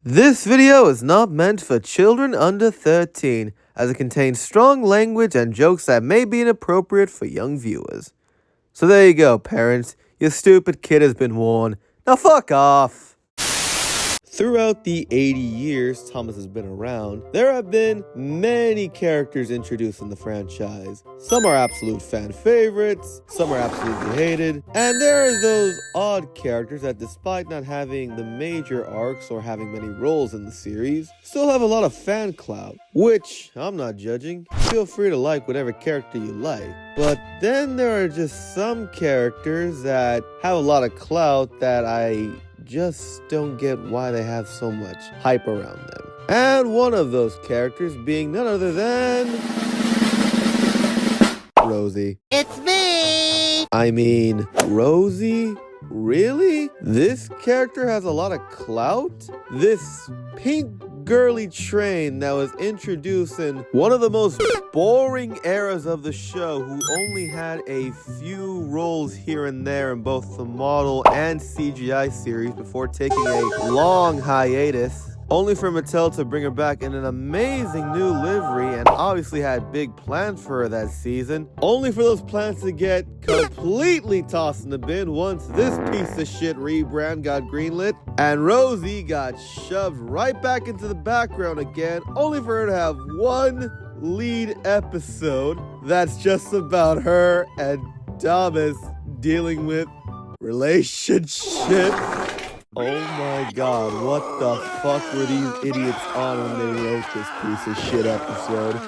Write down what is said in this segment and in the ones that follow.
This video is not meant for children under 13, as it contains strong language and jokes that may be inappropriate for young viewers. So there you go, parents. Your stupid kid has been warned. Now fuck off! Throughout the 80 years Thomas has been around, there have been many characters introduced in the franchise. Some are absolute fan favorites, some are absolutely hated, and there are those odd characters that, despite not having the major arcs or having many roles in the series, still have a lot of fan clout, which I'm not judging. Feel free to like whatever character you like. But then there are just some characters that have a lot of clout that I just don't get why they have so much hype around them. And one of those characters being none other than Rosie. It's me! I mean, Rosie? Really? This character has a lot of clout? This pink girly train that was introduced in one of the most boring eras of the show, who only had a few roles here and there in both the model and CGI series before taking a long hiatus, only for Mattel to bring her back in an amazing new livery, and obviously had big plans for her that season, only for those plans to get completely tossed in the bin once this piece of shit rebrand got greenlit, and Rosie got shoved right back into the background again, only for her to have one lead episode that's just about her and Thomas dealing with relationships. Oh my god, what the fuck were these idiots on when they wrote this piece of shit episode?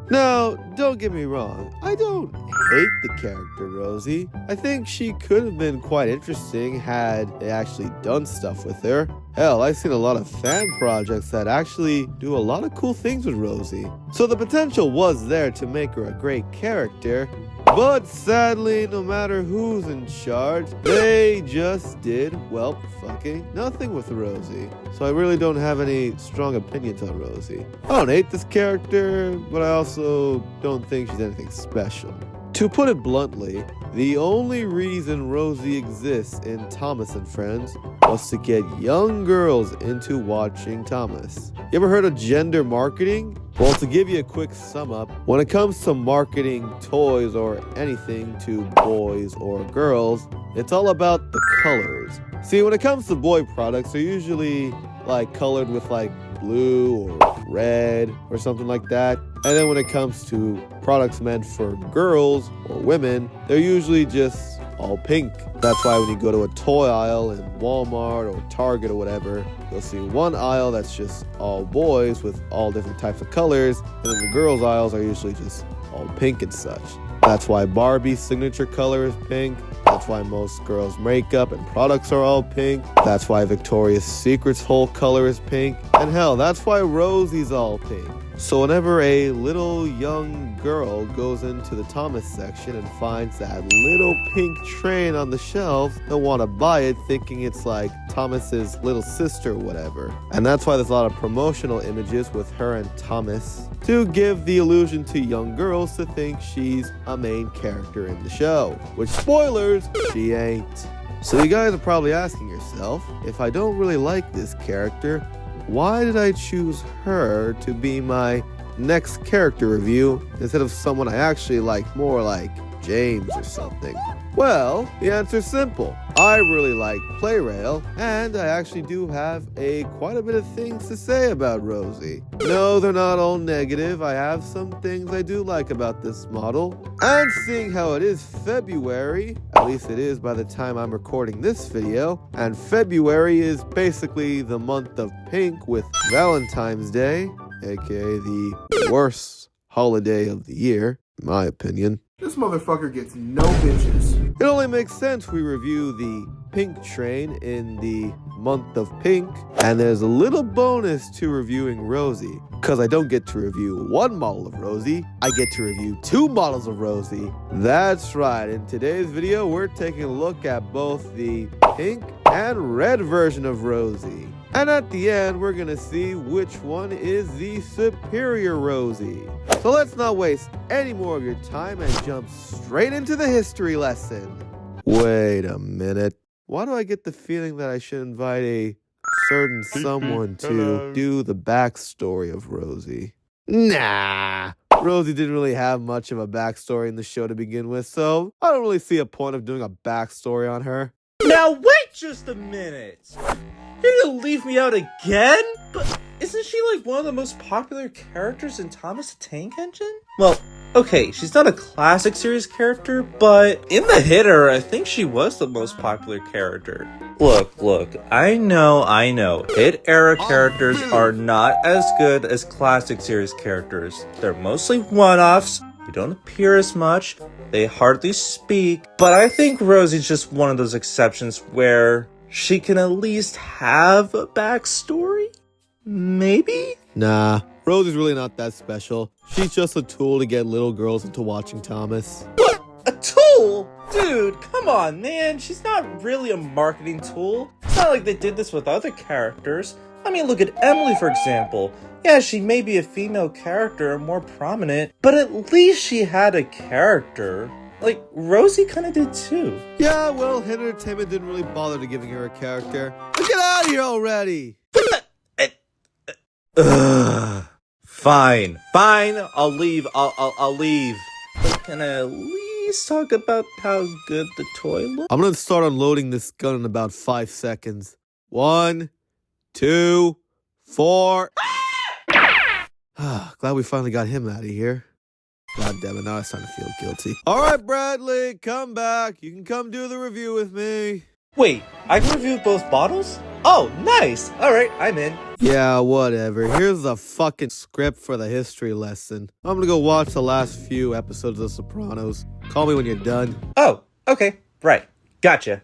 Now, don't get me wrong, I don't hate the character Rosie. I think she could have been quite interesting had they actually done stuff with her. Hell, I've seen a lot of fan projects that actually do a lot of cool things with Rosie. So the potential was there to make her a great character. But sadly, no matter who's in charge, they just did, well, fucking nothing with Rosie. So I really don't have any strong opinions on Rosie. I don't hate this character, but I also don't think she's anything special. To put it bluntly, the only reason Rosie exists in Thomas and Friends was to get young girls into watching Thomas. You ever heard of gender marketing? Well, to give you a quick sum up, when it comes to marketing toys or anything to boys or girls, it's all about the colors. See, when it comes to boy products, they're usually colored with blue or red or something like that. And then when it comes to products meant for girls or women, they're usually just all pink. That's why when you go to a toy aisle in Walmart or Target or whatever, you'll see one aisle that's just all boys with all different types of colors, and then the girls' aisles are usually just all pink and such. That's why Barbie's signature color is pink. That's why most girls' makeup and products are all pink. That's why Victoria's Secret's whole color is pink. And hell, that's why Rosie's all pink. So whenever a little young girl goes into the Thomas section and finds that little pink train on the shelves, they'll want to buy it thinking it's like Thomas's little sister or whatever. And that's why there's a lot of promotional images with her and Thomas to give the illusion to young girls to think she's a main character in the show. Which, spoilers, she ain't. So you guys are probably asking yourself, if I don't really like this character, why did I choose her to be my next character review instead of someone I actually like more, like James or something? Well, the answer's simple. I really like Plarail, and I actually do have quite a bit of things to say about Rosie. No, they're not all negative. I have some things I do like about this model. And seeing how it is February, at least it is by the time I'm recording this video, and February is basically the month of pink with Valentine's Day, aka the worst holiday of the year, in my opinion. This motherfucker gets no bitches. It only makes sense we review the pink train in the month of pink, and there's a little bonus to reviewing Rosie, because I don't get to review one model of Rosie, I get to review two models of Rosie. That's right, in today's video we're taking a look at both the pink and red version of Rosie. And at the end, we're gonna see which one is the superior Rosie. So let's not waste any more of your time and jump straight into the history lesson. Wait a minute. Why do I get the feeling that I should invite a certain someone to do the backstory of Rosie. Nah, Rosie didn't really have much of a backstory in the show to begin with, so I don't really see a point of doing a backstory on her. Now wait just a minute! You're gonna leave me out again? But isn't she like one of the most popular characters in Thomas the Tank Engine? Well, okay, she's not a classic series character, but in the hit era, I think she was the most popular character. Look, I know, hit era characters are not as good as classic series characters. They're mostly one-offs, they don't appear as much, they hardly speak, but I think Rosie's just one of those exceptions where she can at least have a backstory? Maybe? Nah, Rosie's really not that special. She's just a tool to get little girls into watching Thomas. What? A tool? Dude, come on, man. She's not really a marketing tool. It's not like they did this with other characters. I mean, look at Emily, for example. Yeah, she may be a female character, more prominent, but at least she had a character. Like, Rosie kind of did too. Yeah, well, Hit Entertainment didn't really bother to giving her a character. But get out of here already! Fine, I'll leave, I'll leave. But can I at least talk about how good the toy looks? I'm gonna start unloading this gun in about 5 seconds. 1, 2, 4. Glad we finally got him out of here. God damn it, now I'm starting to feel guilty. Alright, Bradley, come back. You can come do the review with me. Wait, I can review both bottles? Oh, nice! Alright, I'm in. Yeah, whatever. Here's the fucking script for the history lesson. I'm gonna go watch the last few episodes of Sopranos. Call me when you're done. Oh, okay, right. Gotcha.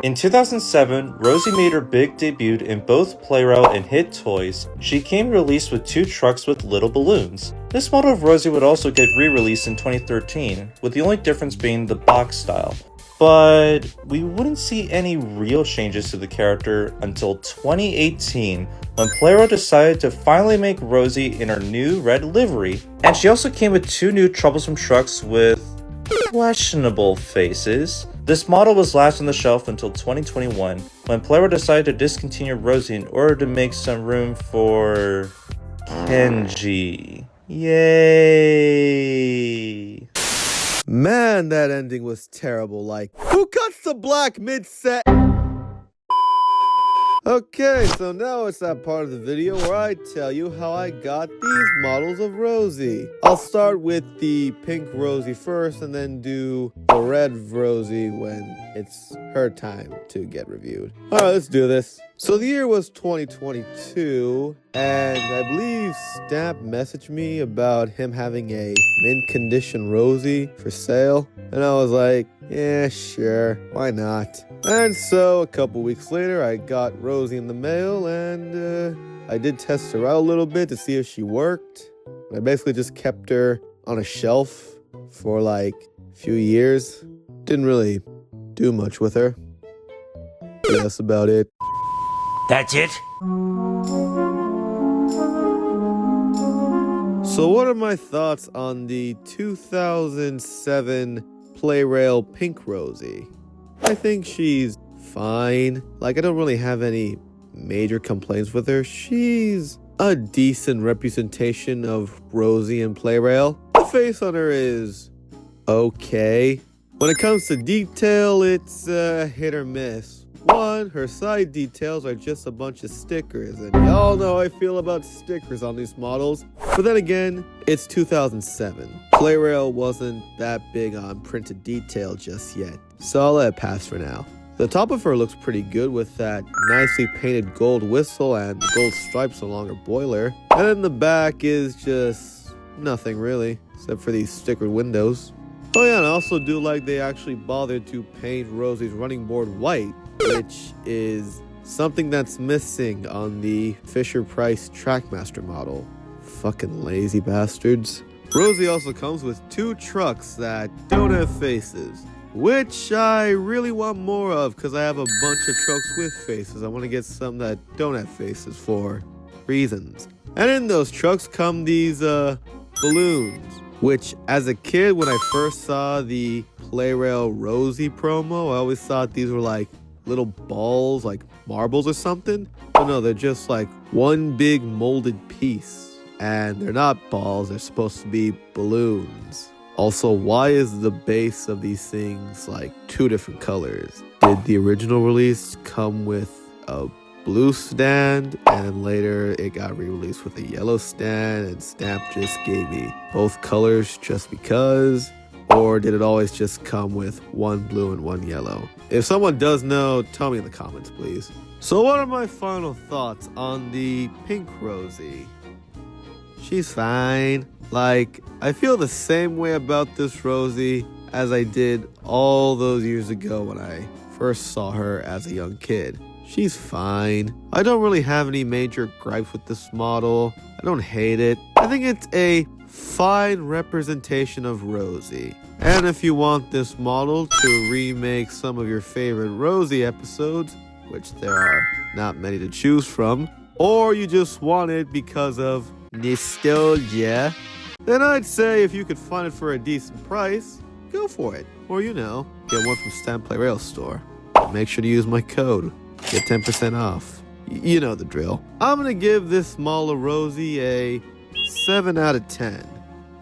In 2007, Rosie made her big debut in both Plarail and Hit Toys. She came released with 2 trucks with little balloons. This model of Rosie would also get re-released in 2013, with the only difference being the box style. But we wouldn't see any real changes to the character until 2018, when Plarail decided to finally make Rosie in her new red livery. And she also came with 2 new troublesome trucks with questionable faces. This model was last on the shelf until 2021, when Plarail decided to discontinue Rosie in order to make some room for Kenji. Yay! Man, that ending was terrible. Like, who cuts the black mid-set? Okay, so now it's that part of the video where I tell you how I got these models of Rosie. I'll start with the pink Rosie first and then do the red Rosie when it's her time to get reviewed. Alright, let's do this. So the year was 2022, and I believe Snap messaged me about him having a mint condition Rosie for sale. And I was like, yeah, sure, why not? And so a couple weeks later, I got Rosie in the mail, and I did test her out a little bit to see if she worked. I basically just kept her on a shelf for like a few years. Didn't really do much with her. Yeah, that's about it. That's it? So what are my thoughts on the 2007 Plarail Pink Rosie? I think she's fine. Like, I don't really have any major complaints with her. She's a decent representation of Rosie and Plarail. The face on her is okay. When it comes to detail, it's hit or miss. One, her side details are just a bunch of stickers, and y'all know how I feel about stickers on these models. But then again, it's 2007. Plarail wasn't that big on printed detail just yet, so I'll let it pass for now. The top of her looks pretty good with that nicely painted gold whistle and gold stripes along her boiler. And then the back is just nothing really, except for these stickered windows. Oh yeah, and I also do like they actually bothered to paint Rosie's running board white, which is something that's missing on the Fisher-Price Trackmaster model. Fucking lazy bastards. Rosie also comes with 2 trucks that don't have faces, which I really want more of because I have a bunch of trucks with faces. I want to get some that don't have faces for reasons. And in those trucks come these balloons, which as a kid, when I first saw the Plarail Rosie promo, I always thought these were like little balls like marbles or something. But no, they're just like one big molded piece. And they're not balls, they're supposed to be balloons. Also, why is the base of these things like 2 different colors? Did the original release come with a blue stand and later it got re-released with a yellow stand and Stamp just gave me both colors just because? Or did it always just come with one blue and one yellow? If someone does know, tell me in the comments, please. So what are my final thoughts on the Pink Rosie? She's fine. Like, I feel the same way about this Rosie as I did all those years ago when I first saw her as a young kid. She's fine. I don't really have any major gripes with this model. I don't hate it. I think it's a fine representation of Rosie. And if you want this model to remake some of your favorite Rosie episodes, which there are not many to choose from, or you just want it because of nostalgia, then I'd say if you could find it for a decent price, go for it. Or get one from Stamp Plarail store. Make sure to use my code. Get 10% off. You know the drill. I'm gonna give this smaller Rosie a 7 out of 10.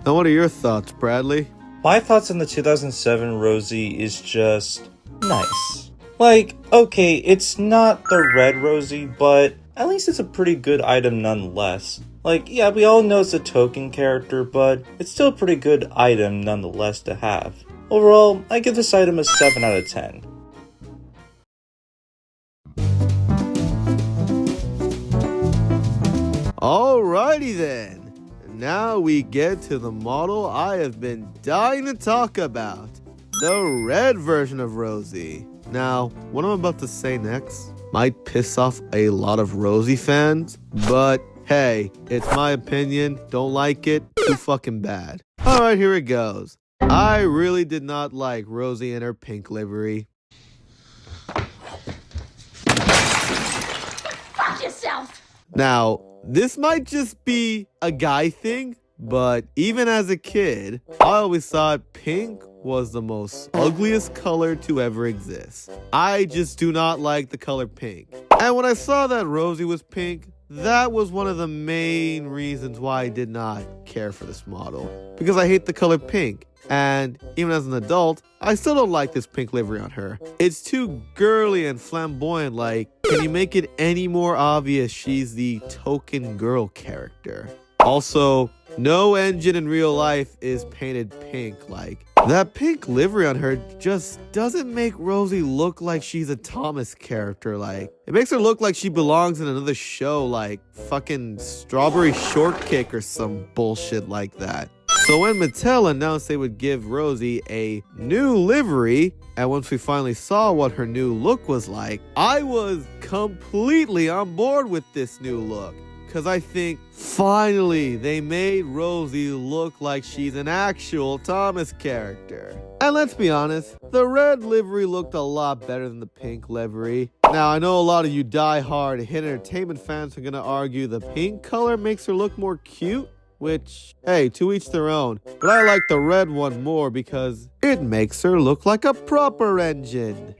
Now what are your thoughts, Bradley? My thoughts on the 2007 Rosie is just nice. Like, okay, it's not the red Rosie, but at least it's a pretty good item nonetheless. Like, yeah, we all know it's a token character, but it's still a pretty good item nonetheless to have. Overall, I give this item a 7 out of 10. Alrighty then. Now we get to the model I have been dying to talk about. The red version of Rosie. Now, what I'm about to say next might piss off a lot of Rosie fans, but hey, it's my opinion. Don't like it? Too fucking bad. Alright, here it goes. I really did not like Rosie in her pink livery. Fuck yourself! Now, this might just be a guy thing, but even as a kid, I always thought pink was the most ugliest color to ever exist. I just do not like the color pink. And when I saw that Rosie was pink, that was one of the main reasons why I did not care for this model. Because I hate the color pink. And even as an adult, I still don't like this pink livery on her. It's too girly and flamboyant. Like, can you make it any more obvious she's the token girl character? Also, no engine in real life is painted pink. Like, that pink livery on her just doesn't make Rosie look like she's a Thomas character. Like, it makes her look like she belongs in another show, like fucking Strawberry Shortcake or some bullshit like that. So when Mattel announced they would give Rosie a new livery, and once we finally saw what her new look was like, I was completely on board with this new look. Because I think, finally, they made Rosie look like she's an actual Thomas character. And let's be honest, the red livery looked a lot better than the pink livery. Now, I know a lot of you die-hard Hit Entertainment fans are going to argue the pink color makes her look more cute. Which, hey, to each their own. But I like the red one more because it makes her look like a proper engine.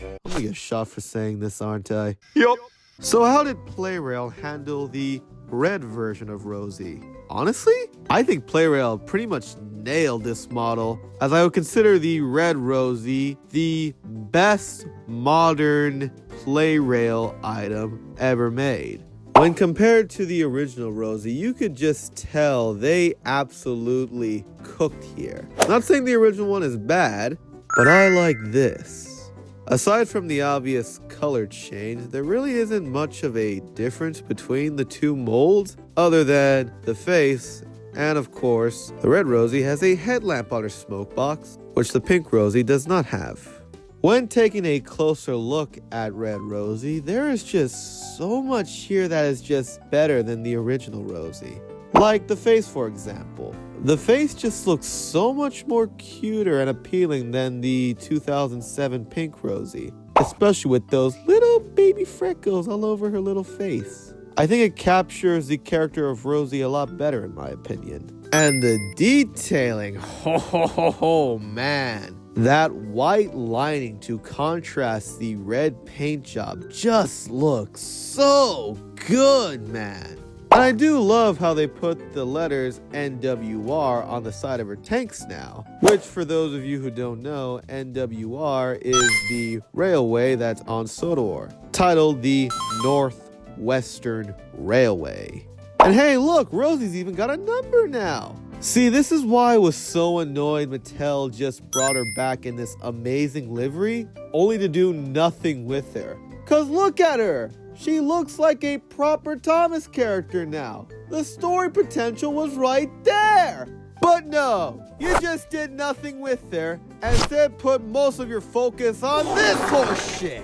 I'm gonna get shot for saying this, aren't I? Yup. So how did Plarail handle the red version of Rosie? Honestly, I think Plarail pretty much nailed this model, as I would consider the red Rosie the best modern Plarail item ever made. When compared to the original Rosie, you could just tell they absolutely cooked here. Not saying the original one is bad, but I like this. Aside from the obvious color change, there really isn't much of a difference between the two molds, other than the face, and of course, the red Rosie has a headlamp on her smoke box, which the pink Rosie does not have. When taking a closer look at Red Rosie, there is just so much here that is just better than the original Rosie. Like the face, for example. The face just looks so much more cuter and appealing than the 2007 Pink Rosie, especially with those little baby freckles all over her little face. I think it captures the character of Rosie a lot better in my opinion. And the detailing, man. That white lining to contrast the red paint job just looks so good, man. And I do love how they put the letters NWR on the side of her tanks now, which for those of you who don't know, NWR is the railway that's on Sodor, titled the Northwestern Railway. And hey, look, Rosie's even got a number now. See, this is why I was so annoyed Mattel just brought her back in this amazing livery, only to do nothing with her. Cause look at her! She looks like a proper Thomas character now. The story potential was right there. But no, you just did nothing with her and instead put most of your focus on this horse shit.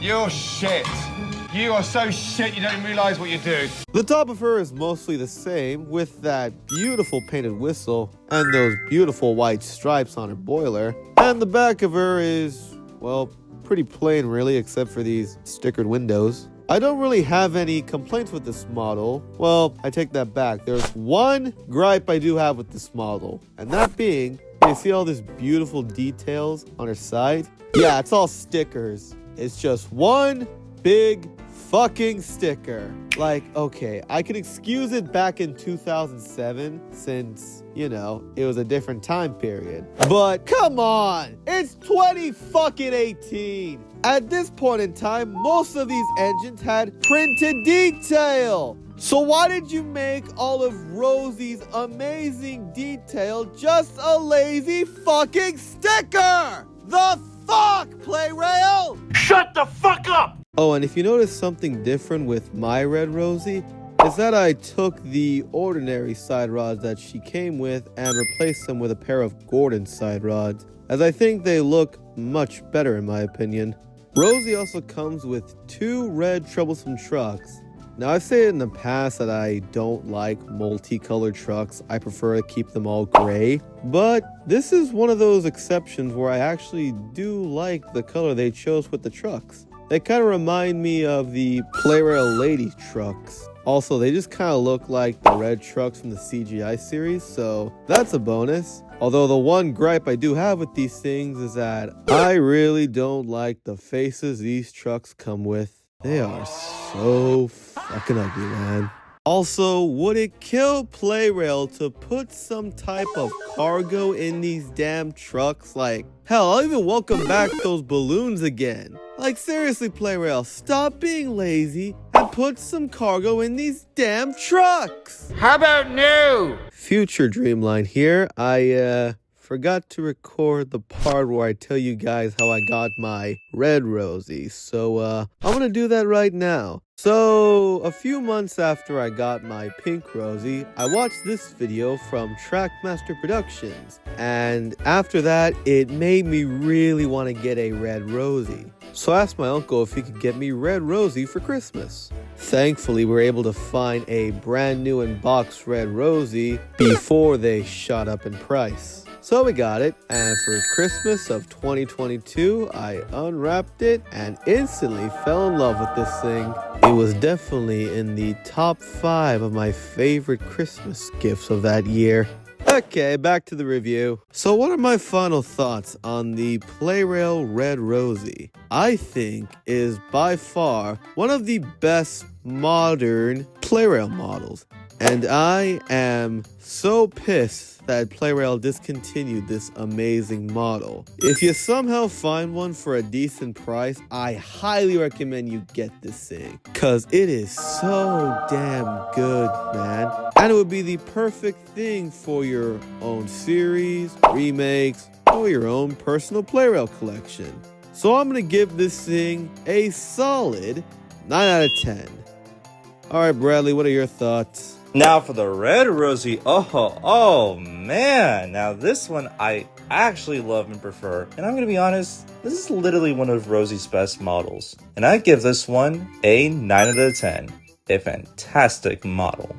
You're shit. You are so shit you don't realize what you do. The top of her is mostly the same with that beautiful painted whistle and those beautiful white stripes on her boiler. And the back of her is, well, pretty plain really, except for these stickered windows. I don't really have any complaints with this model. Well, I take that back. There's one gripe I do have with this model, and that being, you see all these beautiful details on her side? Yeah, it's all stickers. It's just one big fucking sticker. Like, okay, I can excuse it back in 2007 since, you know, it was a different time period. But come on, it's 2018. At this point in time, most of these engines had printed detail. So why did you make all of Rosie's amazing detail just a lazy fucking sticker? The fuck, Plarail? Shut the fuck up! Oh, and if you notice something different with my Red Rosie, is that I took the ordinary side rods that she came with and replaced them with a pair of Gordon side rods, as I think they look much better in my opinion. Rosie also comes with 2 red troublesome trucks. Now, I've said in the past that I don't like multicolored trucks. I prefer to keep them all gray. But this is one of those exceptions where I actually do like the color they chose with the trucks. They kind of remind me of the Plarail Lady trucks. Also, they just kind of look like the red trucks from the CGI series, so that's a bonus. Although the one gripe I do have with these things is that I really don't like the faces these trucks come with. They are so fucking ugly, man. Also, would it kill Plarail to put some type of cargo in these damn trucks? Like, hell, I'll even welcome back those balloons again. Like, seriously, Plarail, stop being lazy and put some cargo in these damn trucks. How about no? Future Dreamline here. I forgot to record the part where I tell you guys how I got my Red Rosie. So, I'm gonna do that right now. So, a few months after I got my Pink Rosie, I watched this video from Trackmaster Productions. And after that, it made me really want to get a Red Rosie. So I asked my uncle if he could get me Red Rosie for Christmas. Thankfully, we were able to find a brand new in-box Red Rosie before they shot up in price. So we got it, and for Christmas of 2022, I unwrapped it and instantly fell in love with this thing. It was definitely in the top 5 of my favorite Christmas gifts of that year. Okay, back to the review. So what are my final thoughts on the Plarail Red Rosie? I think is by far one of the best modern Plarail models. And I am so pissed that Plarail discontinued this amazing model. If you somehow find one for a decent price, I highly recommend you get this thing, cause it is so damn good, man. And it would be the perfect thing for your own series, remakes, or your own personal Plarail collection. So I'm gonna give this thing a solid 9 out of 10. Alright, Bradley, what are your thoughts? Now for the Red Rosie, oh man, now this one I actually love and prefer, and I'm gonna be honest, this is literally one of Rosie's best models, and I give this one a 9 out of 10, a fantastic model.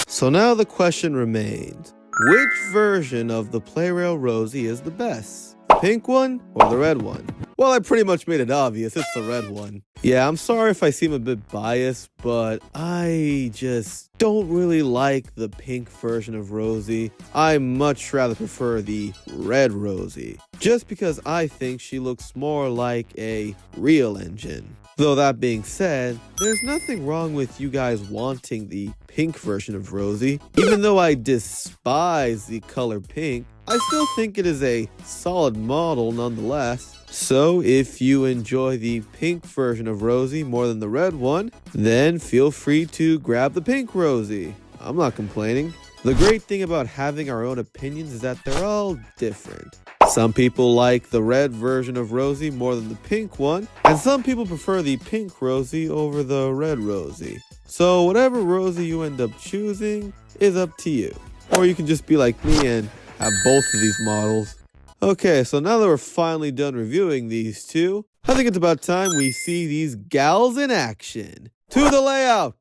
So now the question remains, which version of the Plarail Rosie is the best? The pink one or the red one? Well, I pretty much made it obvious. It's the red one. Yeah, I'm sorry if I seem a bit biased, but I just don't really like the pink version of Rosie. I much rather prefer the red Rosie, just because I think she looks more like a real engine. Though that being said, there's nothing wrong with you guys wanting the pink version of Rosie. Even though I despise the color pink, I still think it is a solid model nonetheless. So if you enjoy the pink version of Rosie more than the red one, then feel free to grab the pink Rosie. I'm not complaining. The great thing about having our own opinions is that they're all different. Some people like the red version of Rosie more than the pink one, and some people prefer the pink Rosie over the red Rosie. So whatever Rosie you end up choosing is up to you. Or you can just be like me and have both of these models. Okay, so now that we're finally done reviewing these two, I think it's about time we see these gals in action. To the layout!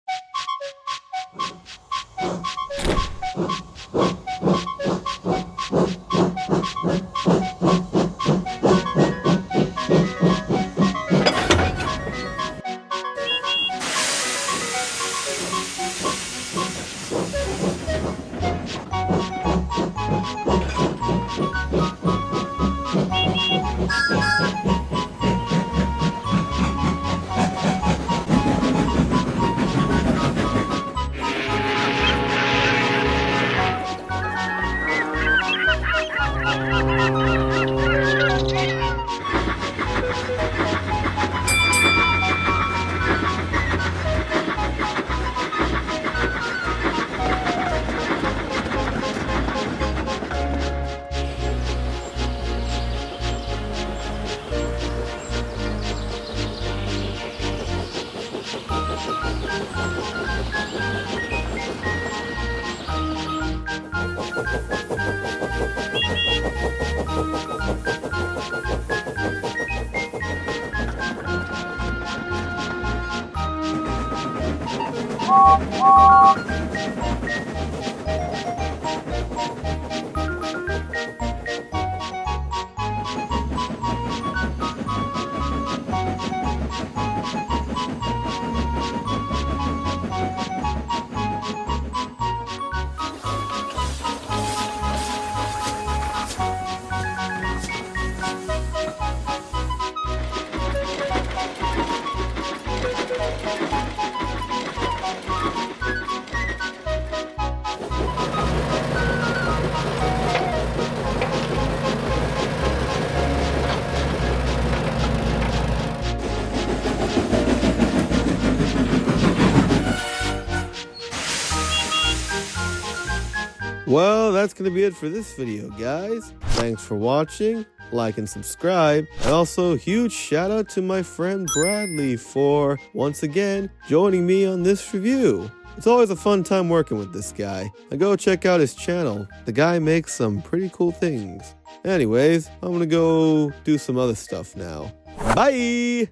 Well, that's going to be it for this video, guys. Thanks for watching, like and subscribe, and also huge shout out to my friend Bradley for, once again, joining me on this review. It's always a fun time working with this guy. Now go check out his channel. The guy makes some pretty cool things. Anyways, I'm going to go do some other stuff now. Bye!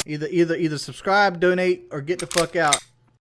Either subscribe, donate, or get the fuck out.